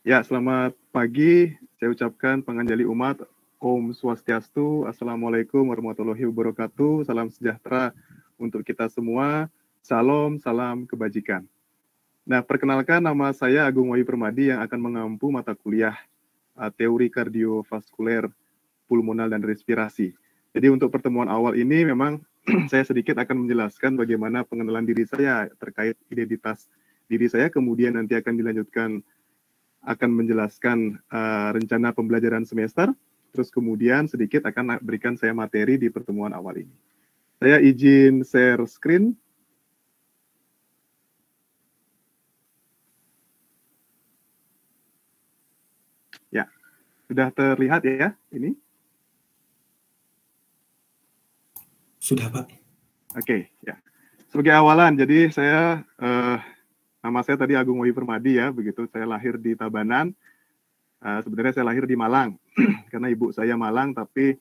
Ya, selamat pagi. Saya ucapkan panganjali umat. Om Swastiastu. Assalamualaikum warahmatullahi wabarakatuh. Salam sejahtera untuk kita semua. Salam, salam kebajikan. Nah, perkenalkan nama saya Agung Wahyu Permadi yang akan mengampu mata kuliah teori kardiovaskuler, pulmonal, dan respirasi. Jadi untuk pertemuan awal ini memang saya sedikit akan menjelaskan bagaimana pengenalan diri saya terkait identitas diri saya, kemudian nanti akan dilanjutkan akan menjelaskan rencana pembelajaran semester, terus kemudian sedikit akan berikan saya materi di pertemuan awal ini. Saya izin share screen. Ya, sudah terlihat ya ini? Sudah, Pak. Oke, ya. Sebagai awalan, jadi nama saya tadi Agung Wahyu Permadi ya, begitu. Saya lahir di Tabanan. Sebenarnya saya lahir di Malang, karena ibu saya Malang, tapi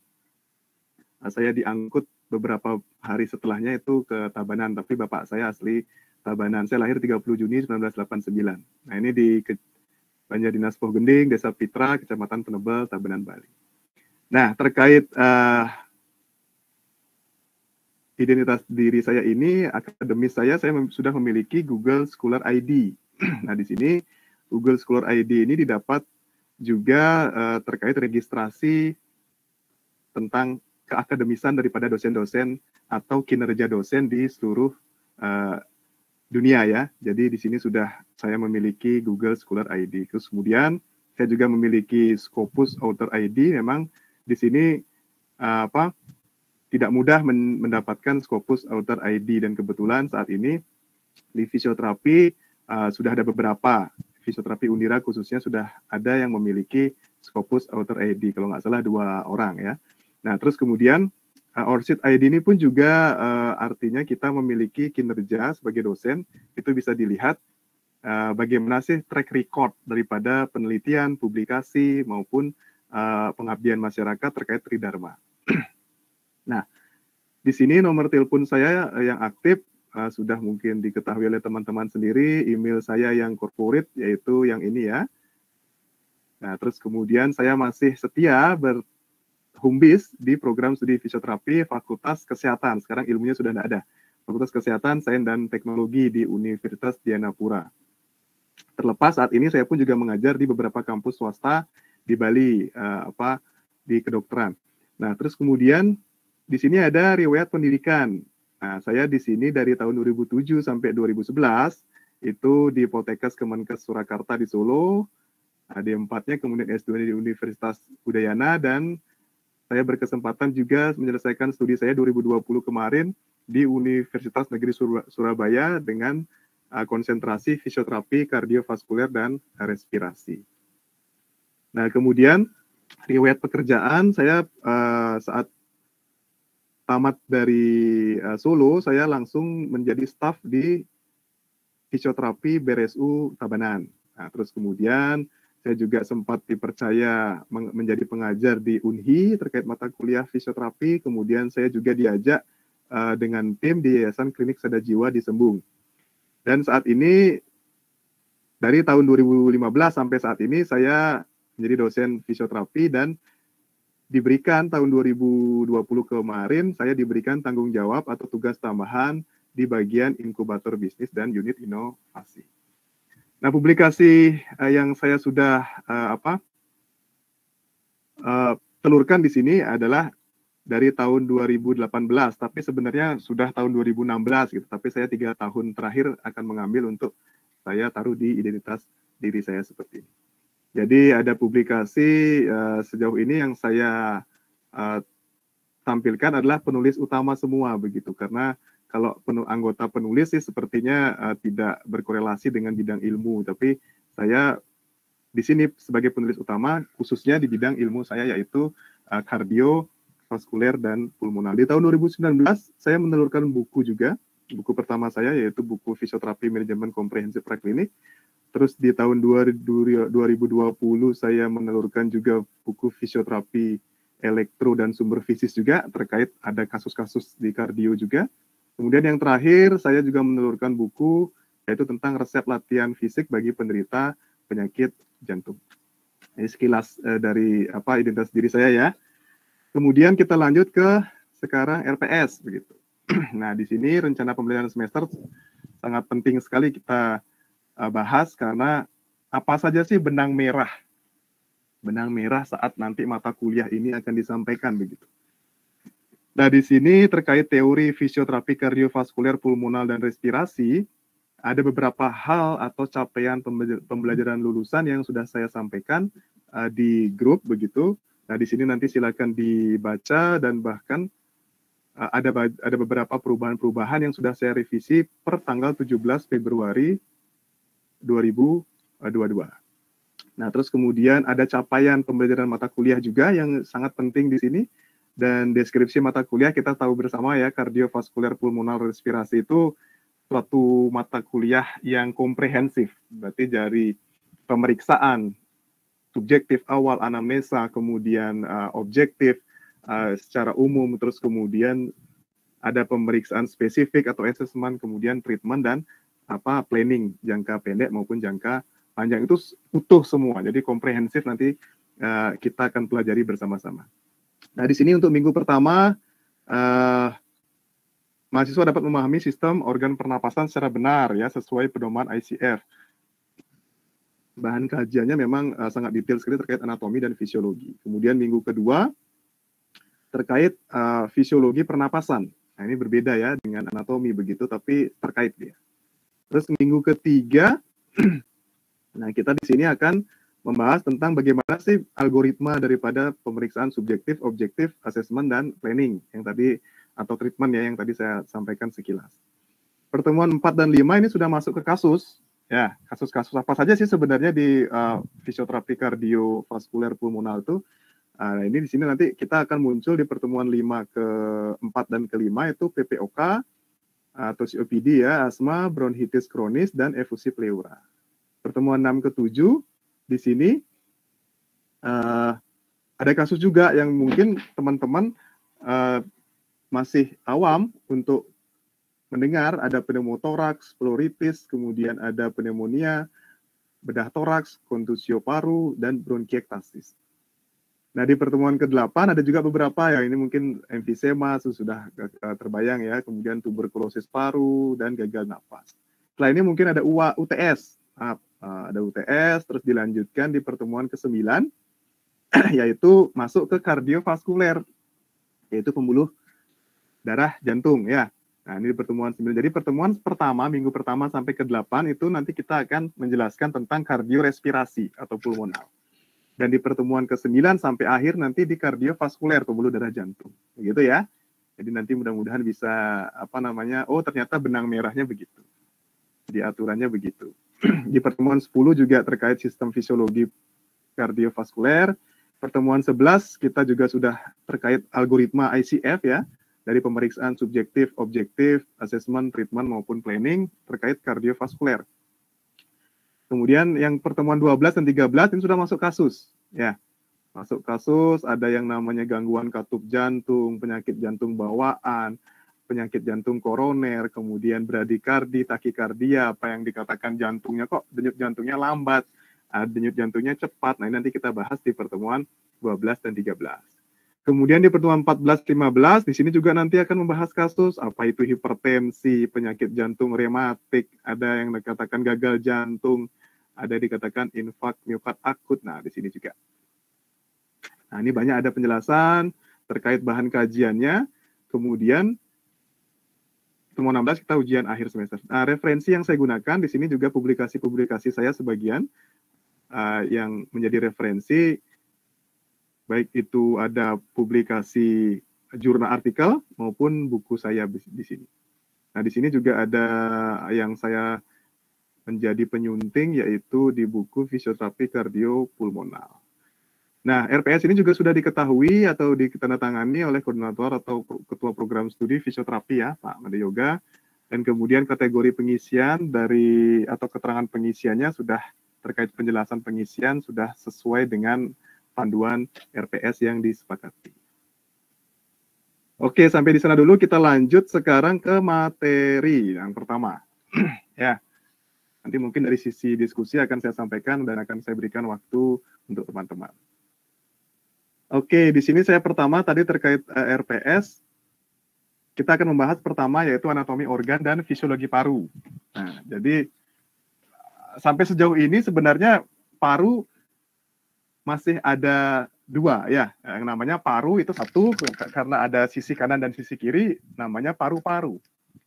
saya diangkut beberapa hari setelahnya itu ke Tabanan, tapi bapak saya asli Tabanan. Saya lahir 30 Juni 1989. Nah, ini di Banjar Dinas Poh Gending, Desa Pitra, Kecamatan Penebel, Tabanan, Bali. Nah, terkait identitas diri saya ini, akademis saya sudah memiliki Google Scholar ID. Nah, di sini Google Scholar ID ini didapat juga terkait registrasi tentang keakademisan daripada dosen-dosen atau kinerja dosen di seluruh dunia ya. Jadi di sini sudah saya memiliki Google Scholar ID. Terus kemudian saya juga memiliki Scopus Author ID. Memang di sini tidak mudah mendapatkan Scopus Author ID, dan kebetulan saat ini di fisioterapi sudah ada beberapa fisioterapi Undira khususnya sudah ada yang memiliki Scopus Author ID, kalau nggak salah 2 orang ya. Nah, terus kemudian ORCID ID ini pun juga artinya kita memiliki kinerja sebagai dosen, itu bisa dilihat bagaimana sih track record daripada penelitian, publikasi, maupun pengabdian masyarakat terkait Tridharma. Nah, di sini nomor telepon saya yang aktif sudah mungkin diketahui oleh teman-teman sendiri, email saya yang corporate yaitu yang ini ya. Nah, terus kemudian saya masih setia berhumbis di program studi fisioterapi Fakultas Kesehatan. Sekarang ilmunya sudah tidak ada. Fakultas Kesehatan, Sains dan Teknologi di Universitas Dianapura. Terlepas saat ini saya pun juga mengajar di beberapa kampus swasta di Bali, di kedokteran. Nah, terus kemudian di sini ada riwayat pendidikan. Nah, saya di sini dari tahun 2007 sampai 2011 itu di Poltekkes Kemenkes Surakarta di Solo, D4-nya kemudian S2 di Universitas Udayana, dan saya berkesempatan juga menyelesaikan studi saya 2020 kemarin di Universitas Negeri Surabaya dengan konsentrasi fisioterapi, kardiovaskuler, dan respirasi. Nah, kemudian riwayat pekerjaan saya saat tamat dari Solo, saya langsung menjadi staf di fisioterapi BRSU Tabanan. Nah, terus kemudian saya juga sempat dipercaya menjadi pengajar di UNHI terkait mata kuliah fisioterapi. Kemudian saya juga diajak dengan tim di Yayasan Klinik Sada Jiwa di Sembung. Dan saat ini dari tahun 2015 sampai saat ini saya menjadi dosen fisioterapi, dan diberikan tahun 2020 kemarin saya diberikan tanggung jawab atau tugas tambahan di bagian inkubator bisnis dan unit inovasi. Nah, publikasi yang saya sudah telurkan di sini adalah dari tahun 2018, tapi sebenarnya sudah tahun 2016 gitu. Tapi saya 3 tahun terakhir akan mengambil untuk saya taruh di identitas diri saya seperti ini. Jadi ada publikasi sejauh ini yang saya tampilkan adalah penulis utama semua begitu, karena kalau anggota penulis sih sepertinya tidak berkorelasi dengan bidang ilmu, tapi saya di sini sebagai penulis utama khususnya di bidang ilmu saya yaitu kardiovaskuler dan pulmonal. Di tahun 2019 saya menelurkan buku juga, buku pertama saya yaitu buku Fisioterapi Manajemen Komprehensif Praklinik. Terus di tahun 2020 saya menelurkan juga buku Fisioterapi Elektro dan Sumber Fisis juga, terkait ada kasus-kasus di kardio juga. Kemudian yang terakhir saya juga menelurkan buku yaitu tentang resep latihan fisik bagi penderita penyakit jantung. Ini sekilas dari identitas diri saya ya. Kemudian kita lanjut ke sekarang RPS begitu. Nah, di sini rencana pembelajaran semester sangat penting sekali kita bahas karena apa saja sih benang merah saat nanti mata kuliah ini akan disampaikan begitu. Nah, di sini terkait teori fisioterapi kardiovaskuler, pulmonal, dan respirasi, ada beberapa hal atau capaian pembelajaran lulusan yang sudah saya sampaikan di grup begitu. Nah, di sini nanti silakan dibaca dan bahkan ada beberapa perubahan-perubahan yang sudah saya revisi per tanggal 17 Februari 2022. Nah, terus kemudian ada capaian pembelajaran mata kuliah juga yang sangat penting di sini. Dan deskripsi mata kuliah kita tahu bersama ya, kardiovaskuler, pulmonal, respirasi itu suatu mata kuliah yang komprehensif. Berarti dari pemeriksaan subjektif awal, anamnesa, kemudian objektif secara umum, terus kemudian ada pemeriksaan spesifik atau assessment, kemudian treatment dan planning jangka pendek maupun jangka panjang, itu utuh semua. Jadi komprehensif, nanti kita akan pelajari bersama-sama. Nah, di sini untuk minggu pertama, mahasiswa dapat memahami sistem organ pernapasan secara benar ya, sesuai pedoman ICF. Bahan kajiannya memang sangat detail sekali terkait anatomi dan fisiologi. Kemudian minggu kedua terkait fisiologi pernapasan. Nah, ini berbeda ya dengan anatomi begitu, tapi terkait dia. Terus minggu ketiga, nah kita di sini akan membahas tentang bagaimana sih algoritma daripada pemeriksaan subjektif, objektif, assessment, dan planning yang tadi, atau treatment ya, yang tadi saya sampaikan sekilas. Pertemuan 4 dan 5 ini sudah masuk ke kasus. Ya, kasus-kasus apa saja sih sebenarnya di fisioterapi kardiovaskuler pulmonal itu. Nah, ini di sini nanti kita akan muncul di pertemuan 5 ke 4 dan ke 5 itu PPOK atau COPD ya, asma, bronkitis kronis, dan efusi pleura. Pertemuan 6 ke 7 di sini ada kasus juga yang mungkin teman-teman masih awam untuk mendengar, ada pneumotoraks, pleuritis, kemudian ada pneumonia, bedah toraks, kontusio paru, dan bronkiektasis. Nah, di pertemuan ke-8 ada juga beberapa ya, ini mungkin emfisema sudah terbayang ya, kemudian tuberkulosis paru, dan gagal nafas. Setelah ini mungkin ada UTS, ada UTS, terus dilanjutkan di pertemuan ke-9, yaitu masuk ke kardiovaskuler, yaitu pembuluh darah jantung ya. Nah, ini di pertemuan 9. Jadi pertemuan pertama, minggu pertama sampai ke-8 itu nanti kita akan menjelaskan tentang kardiorespirasi atau pulmonal. Dan di pertemuan ke-9 sampai akhir nanti di kardiovaskuler, pembuluh darah jantung. Begitu ya. Jadi nanti mudah-mudahan bisa oh ternyata benang merahnya begitu. Di aturannya begitu. Di pertemuan 10 juga terkait sistem fisiologi kardiovaskuler. Pertemuan 11 kita juga sudah terkait algoritma ICF ya, dari pemeriksaan subjektif, objektif, assessment, treatment maupun planning terkait kardiovaskuler. Kemudian yang pertemuan 12 dan 13 ini sudah masuk kasus ya. Masuk kasus, ada yang namanya gangguan katup jantung, penyakit jantung bawaan, penyakit jantung koroner, kemudian bradikardi, takikardia, apa yang dikatakan jantungnya kok denyut jantungnya lambat, denyut jantungnya cepat. Nah, ini nanti kita bahas di pertemuan 12 dan 13. Kemudian di pertemuan 14-15, di sini juga nanti akan membahas kasus, apa itu hipertensi, penyakit jantung rematik, ada yang dikatakan gagal jantung, ada dikatakan infak miokard akut. Nah, di sini juga. Nah, ini banyak ada penjelasan terkait bahan kajiannya. Kemudian pertemuan 16 kita ujian akhir semester. Nah, referensi yang saya gunakan di sini juga publikasi-publikasi saya sebagian yang menjadi referensi, baik itu ada publikasi jurnal artikel maupun buku saya di sini. Nah, di sini juga ada yang saya menjadi penyunting, yaitu di buku Fisioterapi Kardiopulmonal. Nah, RPS ini juga sudah diketahui atau ditandatangani oleh koordinator atau ketua program studi fisioterapi ya, Pak Made Yoga. Dan kemudian kategori pengisian dari atau keterangan pengisiannya sudah terkait penjelasan pengisian sudah sesuai dengan panduan RPS yang disepakati. Oke, sampai di sana dulu. Kita lanjut sekarang ke materi yang pertama. Ya. Nanti mungkin dari sisi diskusi akan saya sampaikan dan akan saya berikan waktu untuk teman-teman. Oke, di sini saya pertama tadi terkait RPS. Kita akan membahas pertama yaitu anatomi organ dan fisiologi paru. Nah, jadi sampai sejauh ini sebenarnya paru masih ada dua ya. Yang namanya paru itu satu, karena ada sisi kanan dan sisi kiri, namanya paru-paru.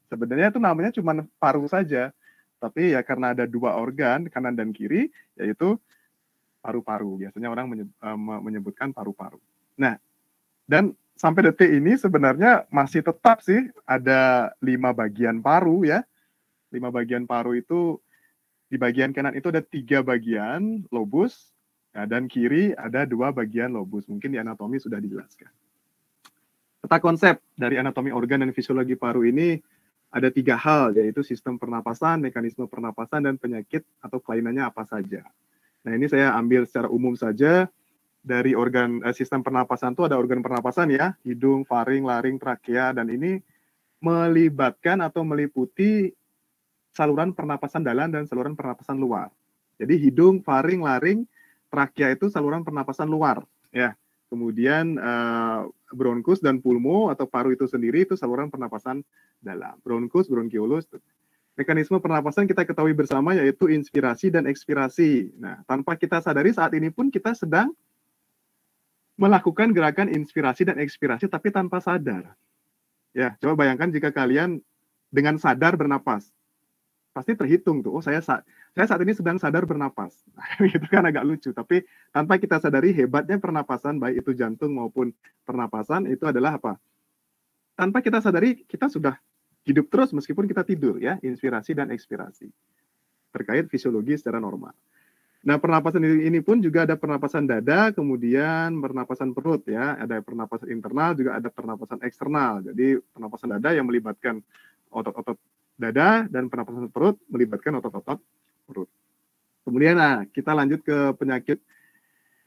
Sebenarnya itu namanya cuma paru saja. Tapi ya karena ada dua organ, kanan dan kiri, yaitu paru-paru. Biasanya orang menyebutkan paru-paru. Nah, dan sampai detik ini sebenarnya masih tetap sih ada 5 bagian paru ya. 5 bagian paru itu, di bagian kanan itu ada 3 bagian lobus, ya, dan kiri ada 2 bagian lobus. Mungkin di anatomi sudah dijelaskan. Peta konsep dari anatomi organ dan fisiologi paru ini ada 3 hal, yaitu sistem pernapasan, mekanisme pernapasan, dan penyakit atau kelainannya apa saja. Nah, ini saya ambil secara umum saja. Dari organ sistem pernapasan itu ada organ pernapasan ya, hidung, faring, laring, trakea, dan ini melibatkan atau meliputi saluran pernapasan dalam dan saluran pernapasan luar. Jadi hidung, faring, laring, trakea itu saluran pernapasan luar ya. Kemudian bronkus dan pulmo atau paru itu sendiri itu saluran pernapasan dalam. Bronkus, bronkiolus. Mekanisme pernapasan kita ketahui bersama yaitu inspirasi dan ekspirasi. Nah, tanpa kita sadari saat ini pun kita sedang melakukan gerakan inspirasi dan ekspirasi tapi tanpa sadar. Ya, coba bayangkan jika kalian dengan sadar bernapas. Pasti terhitung tuh, oh saya saat ini sedang sadar bernapas. Itu kan agak lucu, tapi tanpa kita sadari hebatnya pernapasan, baik itu jantung maupun pernapasan, itu adalah apa? Tanpa kita sadari, kita sudah hidup terus meskipun kita tidur ya, inspirasi dan ekspirasi. Terkait fisiologi secara normal. Nah, pernapasan ini pun juga ada pernapasan dada, kemudian pernapasan perut ya, ada pernapasan internal, juga ada pernapasan eksternal. Jadi pernapasan dada yang melibatkan otot-otot dada dan pernapasan perut melibatkan otot-otot perut. Kemudian kita lanjut ke penyakit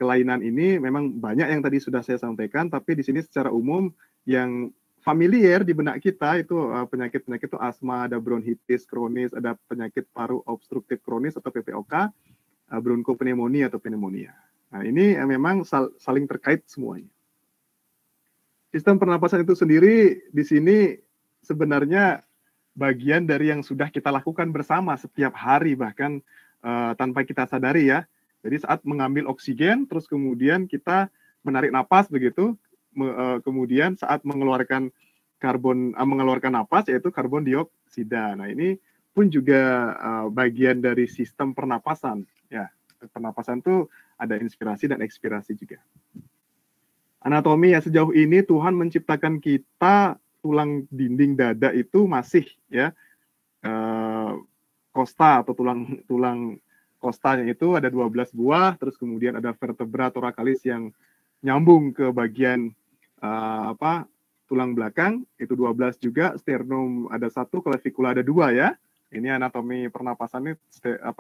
kelainan ini. Memang banyak yang tadi sudah saya sampaikan, tapi di sini secara umum yang familiar di benak kita itu penyakit-penyakit itu asma, ada bronkitis kronis, ada penyakit paru obstruktif kronis atau PPOK, bronkopneumonia atau pneumonia. Nah, ini memang saling terkait semuanya. Sistem pernapasan itu sendiri di sini sebenarnya bagian dari yang sudah kita lakukan bersama setiap hari, bahkan tanpa kita sadari ya. Jadi saat mengambil oksigen, terus kemudian kita menarik napas begitu, kemudian saat mengeluarkan mengeluarkan napas yaitu karbon dioksida. Nah, ini pun juga bagian dari sistem pernapasan ya. Pernapasan itu ada inspirasi dan ekspirasi juga. Anatomi ya, sejauh ini Tuhan menciptakan kita tulang dinding dada itu masih ya kosta atau tulang kostanya itu ada 12 buah, terus kemudian ada vertebra thoracalis yang nyambung ke bagian tulang belakang itu 12 juga, sternum ada 1, clavicular ada 2 ya. Ini anatomi pernapasannya,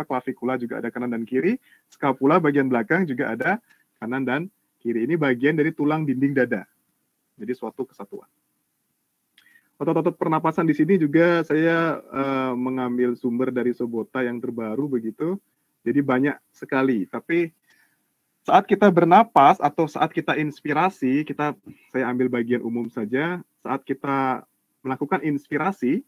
clavicular juga ada kanan dan kiri, scapula bagian belakang juga ada kanan dan kiri. Ini bagian dari tulang dinding dada. Jadi suatu kesatuan. Otot-otot pernapasan di sini juga saya mengambil sumber dari Sobota yang terbaru begitu. Jadi banyak sekali. Tapi saat kita bernapas atau saat kita inspirasi, saya ambil bagian umum saja. Saat kita melakukan inspirasi,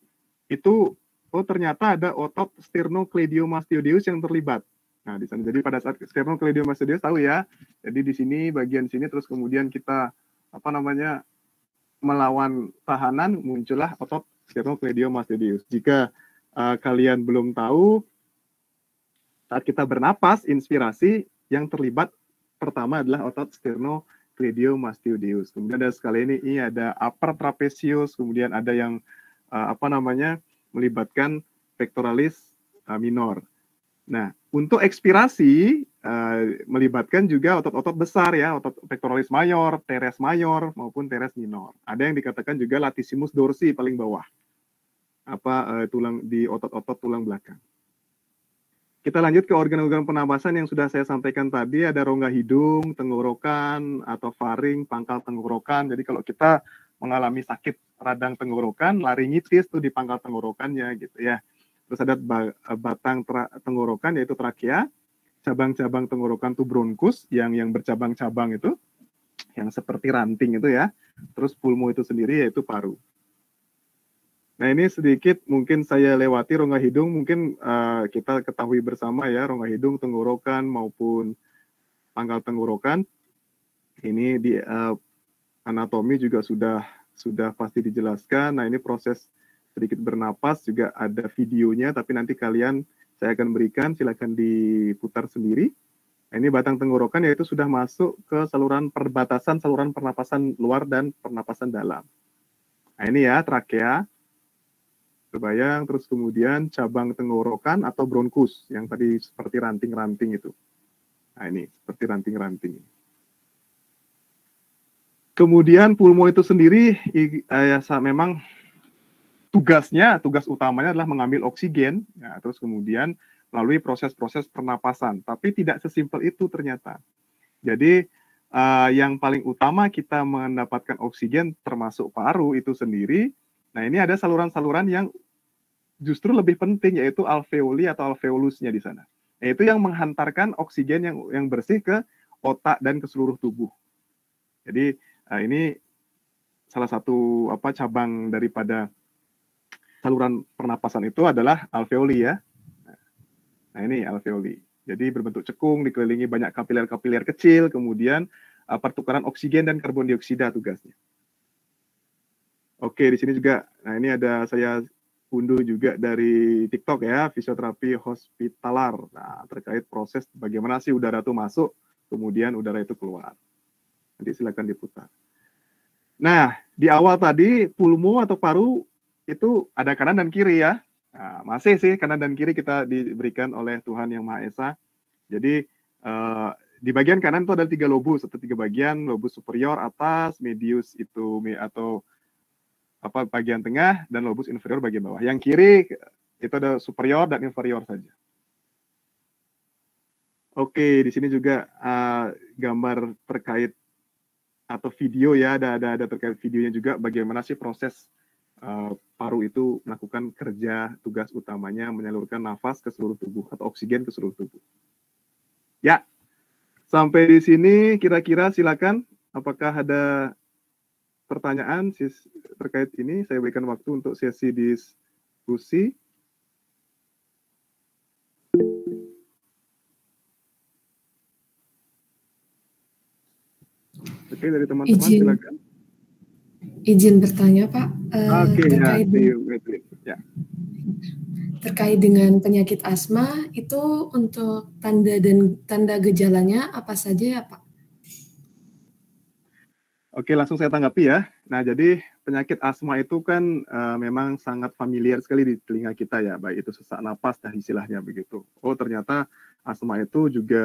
itu ternyata ada otot sternocleidomastoideus yang terlibat. Nah, di sana. Jadi pada saat sternocleidomastoideus tahu ya. Jadi di sini bagian sini terus kemudian kita melawan tahanan, muncullah otot sternocleidomastoideus. Jika kalian belum tahu, saat kita bernapas, inspirasi, yang terlibat pertama adalah otot sternocleidomastoideus. Kemudian ada sekali ini ada upper trapezius, kemudian ada yang melibatkan pectoralis minor. Nah, untuk ekspirasi melibatkan juga otot-otot besar ya, otot pectoralis mayor, teres mayor maupun teres minor. Ada yang dikatakan juga latissimus dorsi paling bawah. Tulang di otot-otot tulang belakang. Kita lanjut ke organ-organ pernapasan yang sudah saya sampaikan tadi, ada rongga hidung, tenggorokan atau faring, pangkal tenggorokan. Jadi kalau kita mengalami sakit radang tenggorokan, laringitis tuh di pangkal tenggorokannya gitu ya. terus ada batang tenggorokan yaitu trakea, cabang-cabang tenggorokan itu bronkus yang bercabang-cabang itu, yang seperti ranting itu ya, terus pulmo itu sendiri yaitu paru. Nah ini sedikit mungkin saya lewati rongga hidung, mungkin kita ketahui bersama ya, rongga hidung, tenggorokan maupun pangkal tenggorokan. Ini di anatomi juga sudah pasti dijelaskan. Nah ini proses sedikit bernapas juga ada videonya, tapi nanti saya akan berikan, silakan diputar sendiri. Nah, ini batang tenggorokan yaitu sudah masuk ke saluran perbatasan saluran pernapasan luar dan pernapasan dalam. Nah ini ya trakea. Terbayang, terus kemudian cabang tenggorokan atau bronkus yang tadi seperti ranting-ranting itu. Nah ini seperti ranting-ranting. Kemudian pulmo itu sendiri memang tugas utamanya adalah mengambil oksigen, ya, terus kemudian melalui proses-proses pernapasan. Tapi tidak sesimpel itu ternyata. Jadi yang paling utama kita mendapatkan oksigen termasuk paru itu sendiri. Nah, ini ada saluran-saluran yang justru lebih penting, yaitu alveoli atau alveolusnya di sana. Yaitu yang menghantarkan oksigen yang bersih ke otak dan ke seluruh tubuh. Jadi ini salah satu cabang daripada saluran pernapasan itu adalah alveoli ya. Nah ini alveoli. Jadi berbentuk cekung, dikelilingi banyak kapiler-kapiler kecil, kemudian pertukaran oksigen dan karbon dioksida tugasnya. Oke, di sini juga, nah ini ada saya unduh juga dari TikTok ya, fisioterapi hospitalar. Nah, terkait proses bagaimana sih udara itu masuk, kemudian udara itu keluar. Nanti silakan diputar. Nah, di awal tadi pulmo atau paru itu ada kanan dan kiri ya. Nah, masih sih kanan dan kiri kita diberikan oleh Tuhan Yang Maha Esa. Jadi di bagian kanan itu ada 3 lobus atau 3 bagian, lobus superior atas, medius itu atau bagian tengah, dan lobus inferior bagian bawah. Yang kiri itu ada superior dan inferior saja. Oke, di sini juga gambar terkait atau video ya, ada terkait videonya juga bagaimana sih proses paru itu melakukan kerja tugas utamanya menyalurkan nafas ke seluruh tubuh atau oksigen ke seluruh tubuh. Ya, sampai di sini kira-kira silakan, apakah ada pertanyaan terkait ini? Saya berikan waktu untuk sesi diskusi. Oke, dari teman-teman silakan. Izin bertanya, Pak. Oke, ya. Terkait dengan penyakit asma, itu untuk tanda gejalanya apa saja ya, Pak? Oke, langsung saya tanggapi ya. Nah, jadi penyakit asma itu kan memang sangat familiar sekali di telinga kita ya, baik itu sesak napas dan istilahnya begitu. Oh, ternyata asma itu juga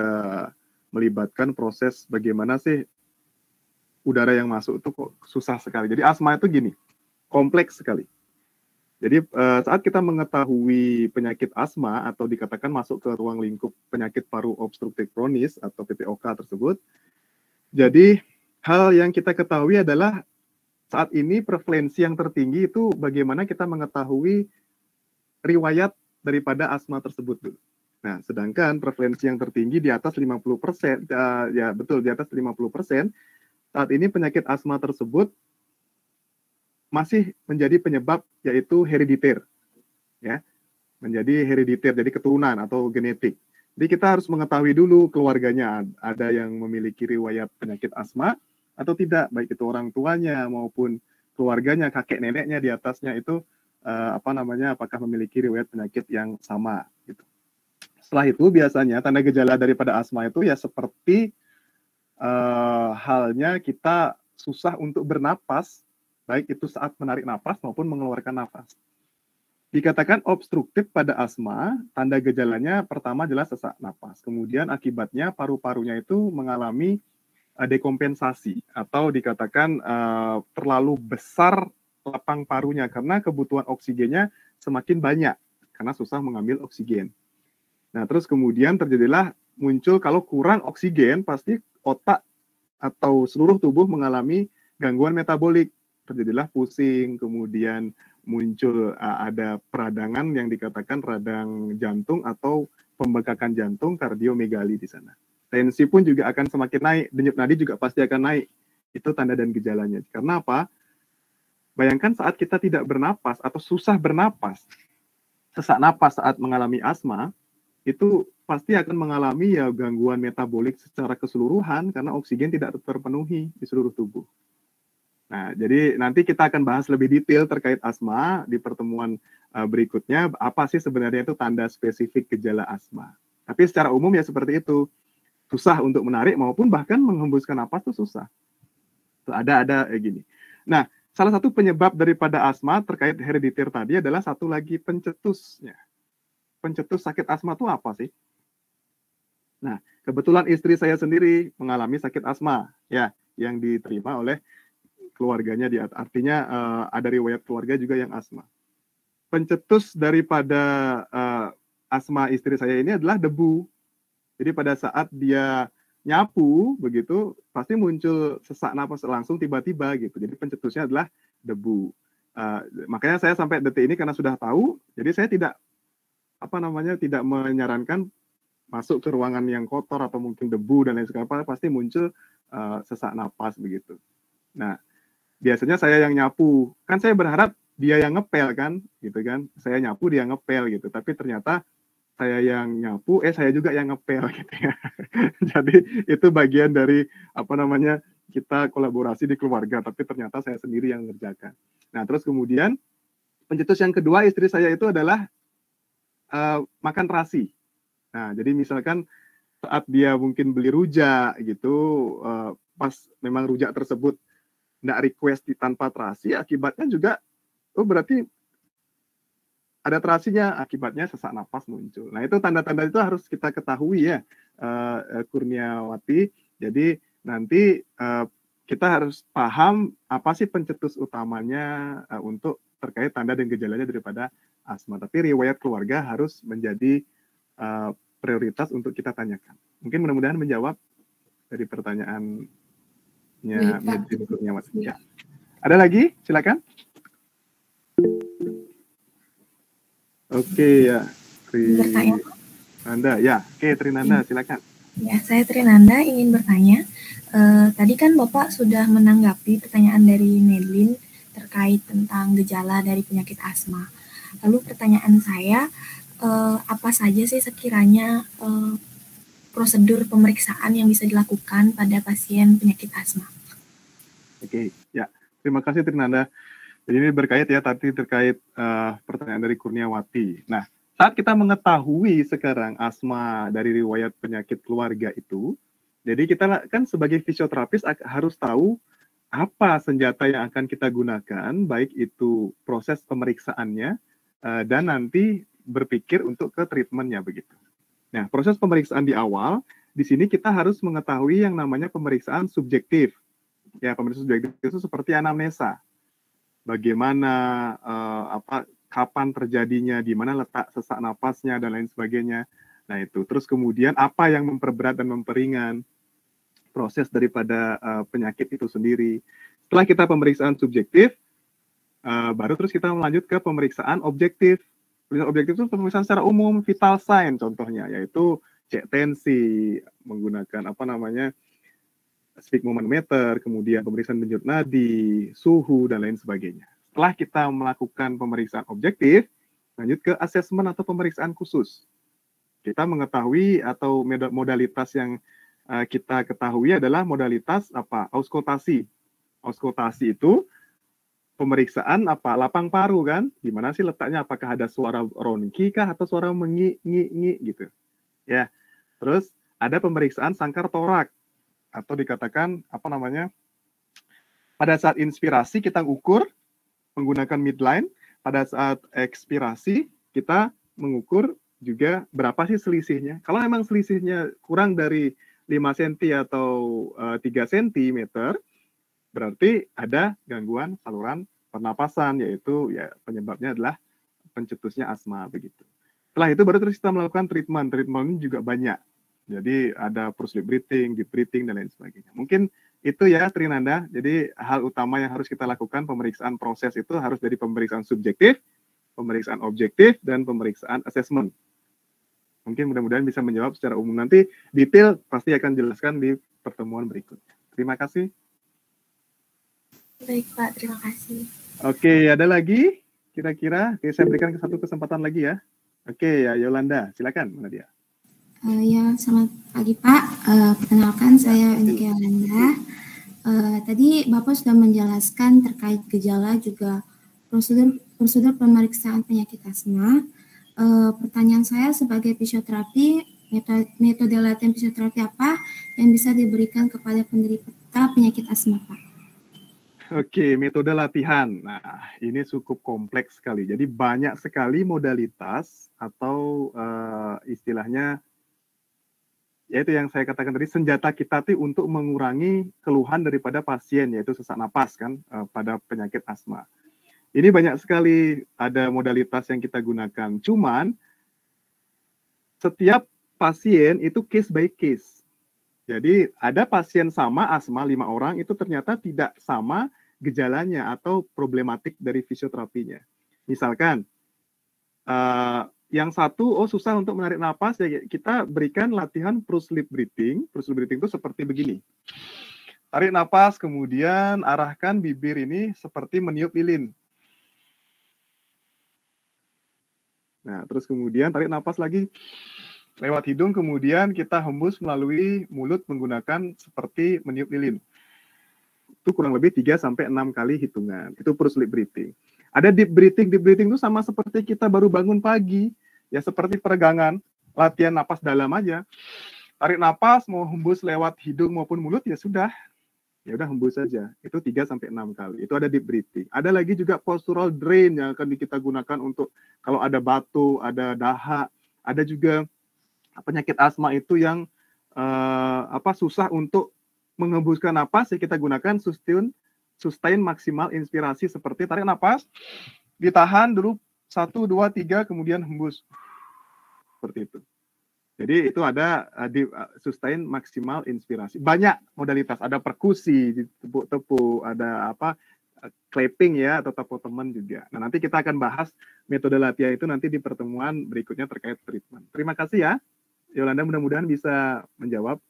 melibatkan proses bagaimana sih udara yang masuk itu kok susah sekali. Jadi asma itu gini, kompleks sekali. Jadi saat kita mengetahui penyakit asma atau dikatakan masuk ke ruang lingkup penyakit paru obstruktif kronis atau PPOK tersebut, jadi hal yang kita ketahui adalah saat ini prevalensi yang tertinggi itu bagaimana kita mengetahui riwayat daripada asma tersebut dulu. Nah, sedangkan prevalensi yang tertinggi di atas 50%, ya betul di atas 50%, saat ini penyakit asma tersebut masih menjadi penyebab yaitu herediter. Ya. Menjadi herediter, jadi keturunan atau genetik. Jadi kita harus mengetahui dulu keluarganya ada yang memiliki riwayat penyakit asma atau tidak, baik itu orang tuanya maupun keluarganya, kakek neneknya di atasnya itu apakah memiliki riwayat penyakit yang sama gitu. Setelah itu biasanya tanda gejala daripada asma itu ya seperti halnya kita susah untuk bernapas, baik itu saat menarik napas maupun mengeluarkan napas. Dikatakan obstruktif pada asma, tanda gejalanya pertama jelas sesak napas. Kemudian akibatnya paru-parunya itu mengalami dekompensasi atau dikatakan terlalu besar lapang parunya karena kebutuhan oksigennya semakin banyak karena susah mengambil oksigen. Nah, terus kemudian terjadilah muncul kalau kurang oksigen pasti otak atau seluruh tubuh mengalami gangguan metabolik. Terjadilah pusing, kemudian muncul ada peradangan yang dikatakan radang jantung atau pembengkakan jantung kardiomegali di sana. Tensi pun juga akan semakin naik, denyut nadi juga pasti akan naik. Itu tanda dan gejalanya. Karena apa? Bayangkan saat kita tidak bernapas atau susah bernapas, sesak napas saat mengalami asma, itu pasti akan mengalami ya gangguan metabolik secara keseluruhan karena oksigen tidak terpenuhi di seluruh tubuh. Nah, jadi nanti kita akan bahas lebih detail terkait asma di pertemuan berikutnya, apa sih sebenarnya itu tanda spesifik gejala asma. Tapi secara umum ya seperti itu, susah untuk menarik maupun bahkan menghembuskan napas itu susah. Ada gini. Nah, salah satu penyebab daripada asma terkait herediter tadi adalah satu lagi pencetusnya. Pencetus sakit asma itu apa sih? Nah, kebetulan istri saya sendiri mengalami sakit asma, ya, yang diterima oleh keluarganya dia. Artinya ada riwayat keluarga juga yang asma. Pencetus daripada asma istri saya ini adalah debu. Jadi pada saat dia nyapu begitu pasti muncul sesak napas langsung tiba-tiba gitu. Jadi pencetusnya adalah debu. Makanya saya sampai detik ini karena sudah tahu, jadi saya tidak tidak menyarankan masuk ke ruangan yang kotor atau mungkin debu dan lain sebagainya, pasti muncul sesak napas begitu. Nah, biasanya saya yang nyapu, kan saya berharap dia yang ngepel kan, gitu kan. Saya nyapu dia ngepel gitu, tapi ternyata saya yang nyapu, saya juga yang ngepel gitu ya. Jadi itu bagian dari kita kolaborasi di keluarga, tapi ternyata saya sendiri yang mengerjakan. Nah, terus kemudian pencetus yang kedua istri saya itu adalah makan terasi. Nah, jadi misalkan saat dia mungkin beli rujak gitu, pas memang rujak tersebut nggak request tanpa terasi, akibatnya juga, berarti ada terasinya, akibatnya sesak napas muncul. Nah, itu tanda-tanda itu harus kita ketahui ya, Kurniawati. Jadi nanti kita harus paham apa sih pencetus utamanya untuk terkait tanda dan gejalanya daripada asma. Tapi riwayat keluarga harus menjadi prioritas untuk kita tanyakan. Mungkin mudah-mudahan menjawab dari pertanyaannya Medrin Kurniawati. Ya. Ada lagi? Silakan. Oke ya, Trinanda. Ya, oke Trinanda, silakan. Ya, saya Trinanda ingin bertanya. Tadi kan Bapak sudah menanggapi pertanyaan dari Medlin terkait tentang gejala dari penyakit asma. Lalu pertanyaan saya, apa saja sih sekiranya prosedur pemeriksaan yang bisa dilakukan pada pasien penyakit asma? Oke, ya. Terima kasih Trinanda. Jadi ini berkait ya tadi terkait pertanyaan dari Kurniawati. Nah, saat kita mengetahui sekarang asma dari riwayat penyakit keluarga itu, jadi kita kan sebagai fisioterapis harus tahu apa senjata yang akan kita gunakan, baik itu proses pemeriksaannya dan nanti berpikir untuk ke treatmentnya begitu. Nah, proses pemeriksaan di awal, di sini kita harus mengetahui yang namanya pemeriksaan subjektif. Ya, pemeriksaan subjektif itu seperti anamnesa. Bagaimana kapan terjadinya, di mana letak sesak napasnya dan lain sebagainya. Nah itu. Terus kemudian apa yang memperberat dan memperingan proses daripada penyakit itu sendiri. Setelah kita pemeriksaan subjektif, baru terus kita melanjut ke pemeriksaan objektif. Pemeriksaan objektif itu pemeriksaan secara umum, vital sign contohnya, yaitu cek tensi menggunakan sphygmomanometer, kemudian pemeriksaan denyut nadi, suhu, dan lain sebagainya. Setelah kita melakukan pemeriksaan objektif, lanjut ke asesmen atau pemeriksaan khusus. Kita mengetahui atau modalitas yang kita ketahui adalah modalitas auskultasi. Auskultasi itu pemeriksaan lapang paru kan, di mana sih letaknya, apakah ada suara ronki kah atau suara mengi gitu. Ya. Terus ada pemeriksaan sangkar torak, atau dikatakan pada saat inspirasi kita ukur menggunakan midline, pada saat ekspirasi kita mengukur juga berapa sih selisihnya. Kalau memang selisihnya kurang dari 5 cm atau 3 cm, berarti ada gangguan saluran pernapasan, yaitu ya penyebabnya adalah pencetusnya asma begitu. Setelah itu baru terus kita melakukan treatment. Treatment ini juga banyak. Jadi ada pulse breathing, deep breathing, dan lain sebagainya. Mungkin itu ya Trinanda. Jadi hal utama yang harus kita lakukan pemeriksaan proses itu harus dari pemeriksaan subjektif, pemeriksaan objektif, dan pemeriksaan assessment. Mungkin mudah-mudahan bisa menjawab secara umum. Nanti detail pasti akan jelaskan di pertemuan berikutnya. Terima kasih. Baik Pak, terima kasih. Oke, ada lagi? Kira-kira? Oke, saya berikan satu kesempatan lagi ya. Oke, ya Yolanda, silakan. Mana dia? Ya, selamat pagi Pak. Perkenalkan saya Enike Yolanda. Tadi Bapak sudah menjelaskan terkait gejala juga prosedur pemeriksaan penyakit asma. Pertanyaan saya sebagai fisioterapi, metode latihan fisioterapi apa yang bisa diberikan kepada penderita penyakit asma, Pak? Oke, metode latihan. Nah, ini cukup kompleks sekali. Jadi banyak sekali modalitas atau istilahnya, yaitu yang saya katakan tadi, senjata kita tuh untuk mengurangi keluhan daripada pasien, yaitu sesak napas kan, pada penyakit asma. Ini banyak sekali ada modalitas yang kita gunakan. Cuman, setiap pasien itu case by case. Jadi ada pasien sama asma 5 orang, itu ternyata tidak sama gejalanya atau problematik dari fisioterapinya. Misalkan, yang satu, susah untuk menarik napas, ya kita berikan latihan pulse lip breathing. Pulse lip breathing itu seperti begini. Tarik napas, kemudian arahkan bibir ini seperti meniup lilin. Nah, terus kemudian tarik napas lagi lewat hidung, kemudian kita hembus melalui mulut menggunakan seperti meniup lilin. Itu kurang lebih 3-6 kali hitungan. Itu pulse lip breathing. Ada deep breathing. Deep breathing itu sama seperti kita baru bangun pagi. Ya seperti peregangan, latihan napas dalam aja. Tarik napas, mau hembus lewat hidung maupun mulut, ya sudah. Ya udah hembus saja. Itu 3-6 kali. Itu ada deep breathing. Ada lagi juga postural drain yang akan kita gunakan untuk kalau ada batuk, ada dahak. Ada juga penyakit asma itu yang susah untuk menghembuskan napas, ya kita gunakan sustain maksimal inspirasi seperti tarik napas, ditahan dulu 1, 2, 3, kemudian hembus. Seperti itu. Jadi itu ada sustain maksimal inspirasi. Banyak modalitas, ada perkusi, tepuk-tepuk, ada clapping ya, atau tepuk teman juga. Nah, nanti kita akan bahas metode latihan itu nanti di pertemuan berikutnya terkait treatment. Terima kasih ya. Yolanda, mudah-mudahan bisa menjawab.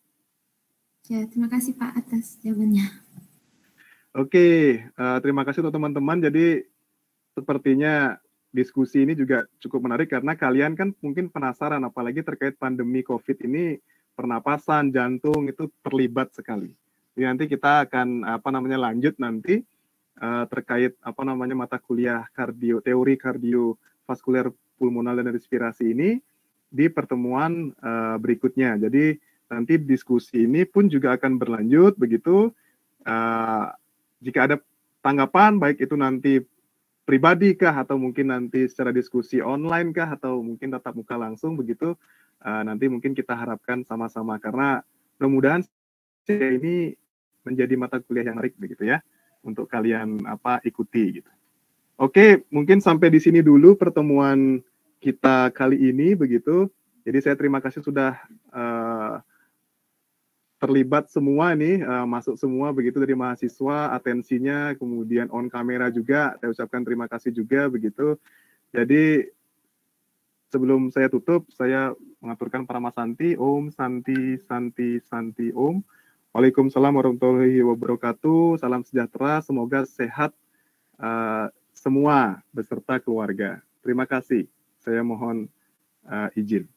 Ya, terima kasih Pak atas jawabannya. Oke, terima kasih untuk teman-teman. Jadi sepertinya diskusi ini juga cukup menarik karena kalian kan mungkin penasaran, apalagi terkait pandemi COVID ini, pernapasan, jantung itu terlibat sekali. Jadi nanti kita akan lanjut nanti terkait mata kuliah teori kardiovaskuler pulmonal dan respirasi ini di pertemuan berikutnya. Jadi nanti diskusi ini pun juga akan berlanjut begitu. Jika ada tanggapan, baik itu nanti pribadi kah, atau mungkin nanti secara diskusi online kah, atau mungkin tatap muka langsung begitu, nanti mungkin kita harapkan sama-sama, karena mudah-mudahan ini menjadi mata kuliah yang menarik begitu ya, untuk kalian ikuti gitu. Oke, mungkin sampai di sini dulu pertemuan kita kali ini begitu. Jadi saya terima kasih sudah terlibat semua nih, masuk semua begitu dari mahasiswa, atensinya, kemudian on kamera juga, saya ucapkan terima kasih juga begitu. Jadi sebelum saya tutup, saya mengaturkan Paramasanti, Om Santi Santi Santi Om. Waalaikumsalam warahmatullahi wabarakatuh, salam sejahtera, semoga sehat semua beserta keluarga. Terima kasih, saya mohon izin.